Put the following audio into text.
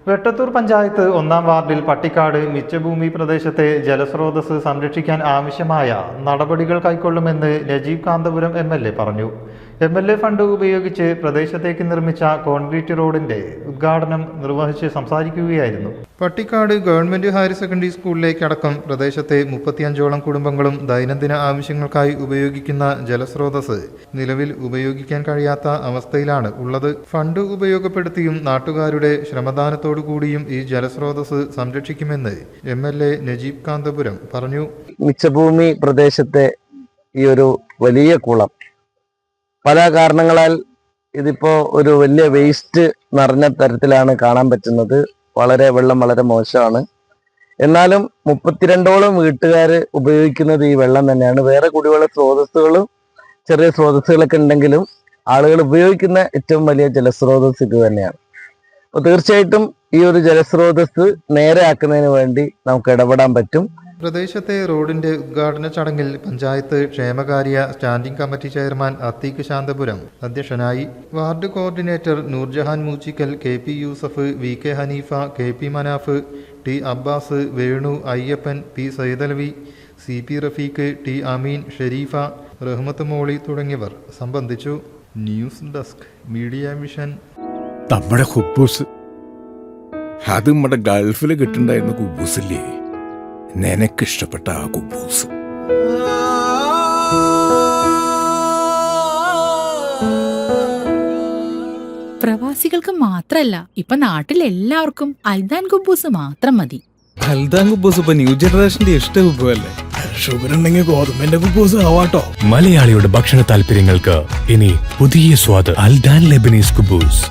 വെട്ടത്തൂർ പഞ്ചായത്ത് 1-ാം വാർഡിൽ പട്ടിക്കാട് മിച്ചഭൂമി പ്രദേശത്തെ ജലസ്രോതസ് സംരക്ഷിക്കാൻ ആവശ്യമായ നടപടികൾ കൈക്കൊള്ളുമെന്ന് നജീബ് കാന്തപുരം MLA പറഞ്ഞു. MLA ഫണ്ട് ഉപയോഗിച്ച് പ്രദേശത്തേക്ക് നിർമ്മിച്ച കോൺക്രീറ്റ് റോഡിന്റെ ഉദ്ഘാടനം നിർവഹിച്ച് സംസാരിക്കുകയായിരുന്നു. പട്ടിക്കാട് ഗവൺമെന്റ് ഹയർ സെക്കൻഡറി സ്കൂളിലേക്കടക്കം പ്രദേശത്തെ 35ഓളം കുടുംബങ്ങളും ദൈനംദിന ആവശ്യങ്ങൾക്കായി ഉപയോഗിക്കുന്ന ജലസ്രോതസ് നിലവിൽ ഉപയോഗിക്കാൻ കഴിയാത്ത അവസ്ഥയിലാണ് ഉള്ളത്. ഫണ്ട് ഉപയോഗപ്പെടുത്തിയും നാട്ടുകാരുടെ ശ്രമദാനത്തോടു കൂടിയും ഈ ജലസ്രോതസ് സംരക്ഷിക്കുമെന്ന് MLA നജീബ് കാന്തപുരം പറഞ്ഞു. മിച്ചഭൂമി പ്രദേശത്തെ ഈ ഒരു വലിയ കുളം പല കാരണങ്ങളാൽ ഇതിപ്പോ ഒരു വലിയ വേസ്റ്റ് നിറഞ്ഞ തരത്തിലാണ് കാണാൻ പറ്റുന്നത്. വെള്ളം വളരെ മോശമാണ്. എന്നാലും 32ഓളം വീട്ടുകാർ ഉപയോഗിക്കുന്നത് ഈ വെള്ളം തന്നെയാണ്. വേറെ കുടിവെള്ള സ്രോതസ്സുകളും ചെറിയ സ്രോതസ്സുകളൊക്കെ ഉണ്ടെങ്കിലും ആളുകൾ ഉപയോഗിക്കുന്ന ഏറ്റവും വലിയ ജലസ്രോതസ് ഇത് തന്നെയാണ്. അപ്പോൾ തീർച്ചയായിട്ടും ഈ ഒരു ജലസ്രോതസ് നേരെയാക്കുന്നതിന് വേണ്ടി നമുക്ക് ഇടപെടാൻ പറ്റും. പ്രദേശത്തെ റോഡിന്റെ ഉദ്ഘാടന ചടങ്ങിൽ പഞ്ചായത്ത് ക്ഷേമകാര്യ standing committee chairman Atheeq Santhapuram അധ്യക്ഷനായി. Ward coordinator Noorjahan Moochikkal, KP Yousuf, VK Haneefa, KP Manaf, T Abbas, Venu, Ayyappan, P Saidalavi, CP Rafeeq, T Ameen, Shareefa, Rahmath Moly തുടങ്ങിയവർ സംബന്ധിച്ചു. News desk media vision. നമ്മുടെ കുബൂസ് അത് നമ്മുടെ ഗൾഫിൽ കിട്ടുണ്ടായിരുന്ന കുബൂസില്ലേ, നിനക്കിഷ്ടപ്പെട്ട ആ കുബൂസ്. പ്രവാസികൾക്ക് മാത്രല്ല, ഇപ്പൊ നാട്ടിലെല്ലാവർക്കും അൽദാൻ കുബൂസ് മാത്രം മതി. അൽദാൻ കുബൂസ് ഇപ്പൊ ന്യൂ ജനറേഷന്റെ ഇഷ്ട കുബുവല്ലേ. ഷുഗർ ഉണ്ടെങ്കിൽ ഗോതമ്പിന്റെ കുബൂസ് ആവാട്ടോ. മലയാളിയുടെ ഭക്ഷണ താല്പര്യങ്ങൾക്ക് ഇനി പുതിയ സ്വാദ്. അൽദാൻ ലെബനീസ് കുബൂസ്.